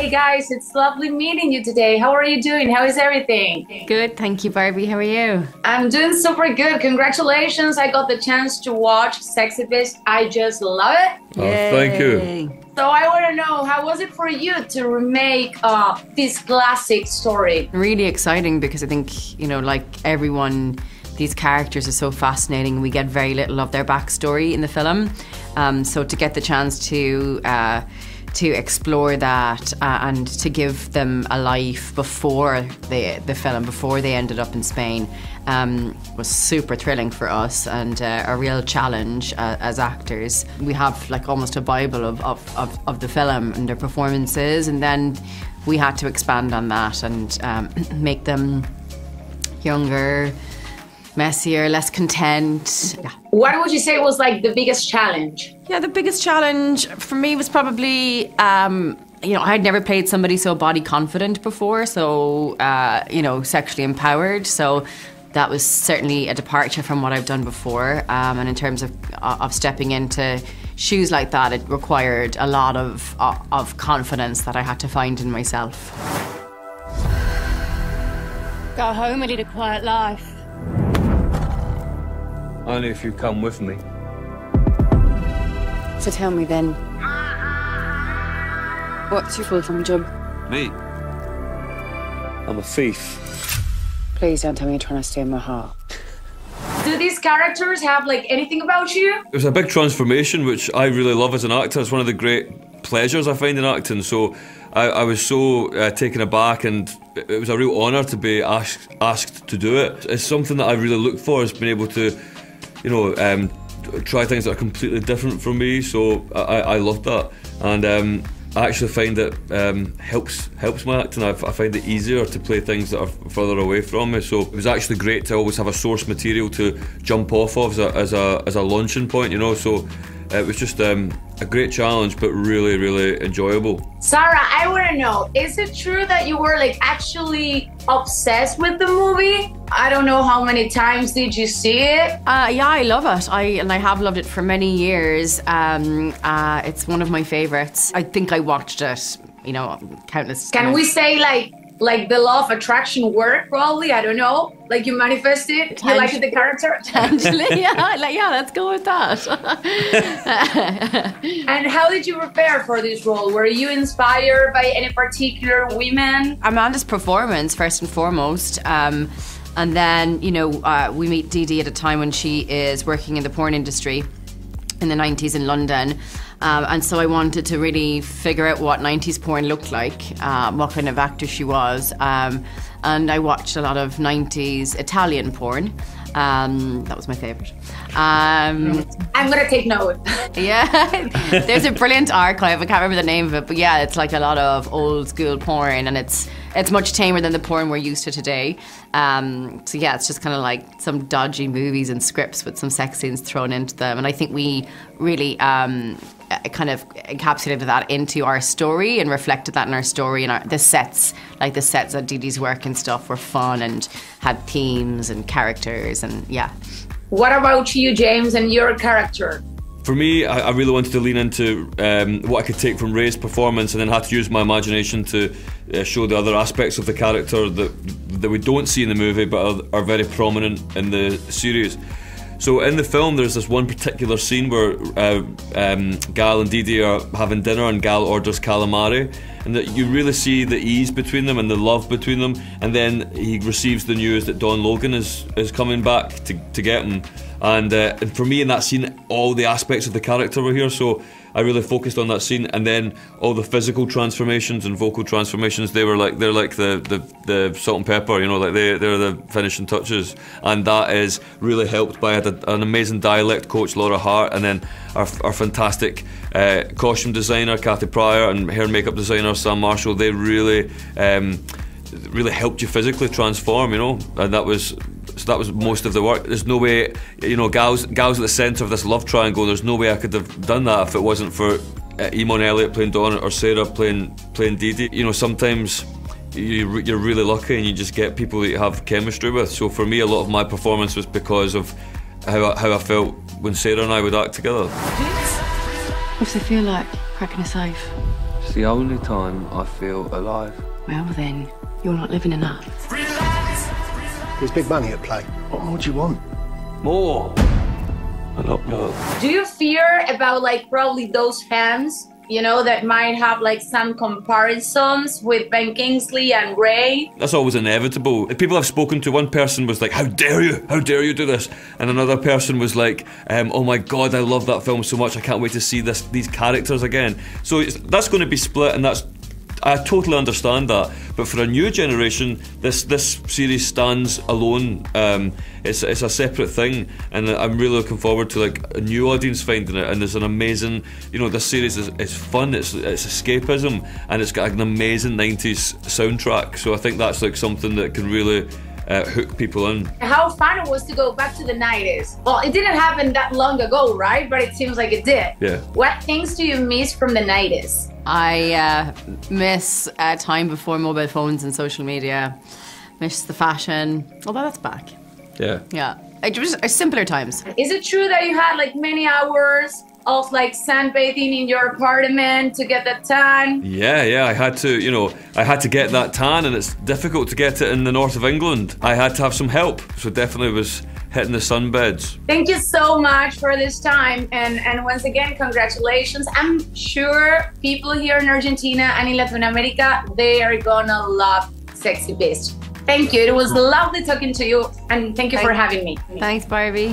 Hey guys, it's lovely meeting you today. How are you doing? How is everything? Good, thank you, Barbie. How are you? I'm doing super good. Congratulations. I got the chance to watch Sexy Beast. I just love it. Oh, thank you. So I want to know, how was it for you to remake this classic story? Really exciting because I think, you know, like everyone, these characters are so fascinating. We get very little of their backstory in the film. So to get the chance to explore that and to give them a life before the film, before they ended up in Spain, was super thrilling for us and a real challenge as actors. We have like almost a bible of the film and their performances, and then we had to expand on that and make them younger, messier, less content. Yeah. What would you say was like the biggest challenge? Yeah, the biggest challenge for me was probably, you know, I had never played somebody so body confident before, so, you know, sexually empowered. So that was certainly a departure from what I've done before. And in terms of stepping into shoes like that, it required a lot of confidence that I had to find in myself. Go home and lead a quiet life. Only if you come with me. So tell me then, what's your full-time job? Me? I'm a thief. Please don't tell me you're trying to steal my heart. Do these characters have like anything about you? It was a big transformation, which I really love as an actor. It's one of the great pleasures I find in acting. So I was so taken aback, and it was a real honour to be asked to do it. It's something that I really look for, is being able to, you know, try things that are completely different from me. So I love that, and I actually find it helps my acting. I find it easier to play things that are further away from me. So it was actually great to always have a source material to jump off of as a launching point, you know. So it was just a great challenge, but really, really enjoyable. Sarah, I want to know, is it true that you were like actually obsessed with the movie? I don't know how many times did you see it? Yeah, I love it. I have loved it for many years. It's one of my favorites. I think I watched it, you know, countless times. Can we say like the law of attraction worked probably? I don't know. Like you manifested? You liked the character? Tangibly, yeah. Like, yeah, let's go with that. And how did you prepare for this role? Were you inspired by any particular women? Amanda's performance, first and foremost. And then, you know, we meet Dee Dee at a time when she is working in the porn industry in the 90s in London. And so I wanted to really figure out what 90s porn looked like, what kind of actor she was. And I watched a lot of 90s Italian porn. That was my favourite. I'm gonna take note. Yeah, there's a brilliant archive. I can't remember the name of it, but yeah, it's like a lot of old school porn, and it's much tamer than the porn we're used to today. So yeah, it's just kind of like some dodgy movies and scripts with some sex scenes thrown into them, and I think we really kind of encapsulated that into our story and reflected that in our story, and the sets at Dee Dee's work and stuff were fun and had themes and characters, and yeah. What about you, James, and your character? For me, I really wanted to lean into what I could take from Ray's performance, and then had to use my imagination to show the other aspects of the character that we don't see in the movie but are very prominent in the series. So in the film, there's this one particular scene where Gal and Dee Dee are having dinner, and Gal orders calamari, and that you really see the ease between them and the love between them. And then he receives the news that Don Logan is coming back to get him. And for me, in that scene, all the aspects of the character were here. So I really focused on that scene, and then all the physical transformations and vocal transformations. They're like the salt and pepper, you know, like they're the finishing touches, and that is really helped by an amazing dialect coach, Laura Hart, and then our fantastic costume designer Kathy Pryor and hair and makeup designer Sam Marshall. They really helped you physically transform, you know, and that was most of the work. There's no way, you know, Gal's at the centre of this love triangle. There's no way I could have done that if it wasn't for Eamon Elliott playing Dawn or Sarah playing Dee Dee. You know, sometimes you're really lucky and you just get people that you have chemistry with. So for me, a lot of my performance was because of how I felt when Sarah and I would act together. What's it feel like, cracking a safe? It's the only time I feel alive. Well then, you're not living enough. There's big money at play. What more do you want? More! A lot more. Do you fear about like probably those fans, you know, that might have like some comparisons with Ben Kingsley and Ray? That's always inevitable. The people I've spoken to, one person was like, how dare you do this? And another person was like, oh my God, I love that film so much, I can't wait to see these characters again. So that's going to be split, and I totally understand that. But for a new generation, this series stands alone. It's a separate thing, and I'm really looking forward to like a new audience finding it. And there's an amazing, you know, this series is fun. It's escapism, and it's got an amazing 90s soundtrack. So I think that's like something that can really hook people in. How fun it was to go back to the 90s. Well, it didn't happen that long ago, right? But it seems like it did. Yeah. What things do you miss from the 90s? I miss time before mobile phones and social media. Miss the fashion, although that's back. Yeah. Yeah, just simpler times. Is it true that you had like many hours of like sunbathing in your apartment to get that tan? Yeah, I had to get that tan, and it's difficult to get it in the north of England. I had to have some help, so definitely was hitting the sunbeds. Thank you so much for this time, and once again, congratulations. I'm sure people here in Argentina and in Latin America, they are gonna love Sexy Beast. Thank you. It was lovely talking to you, and thank you for having me. Thanks, Barbie.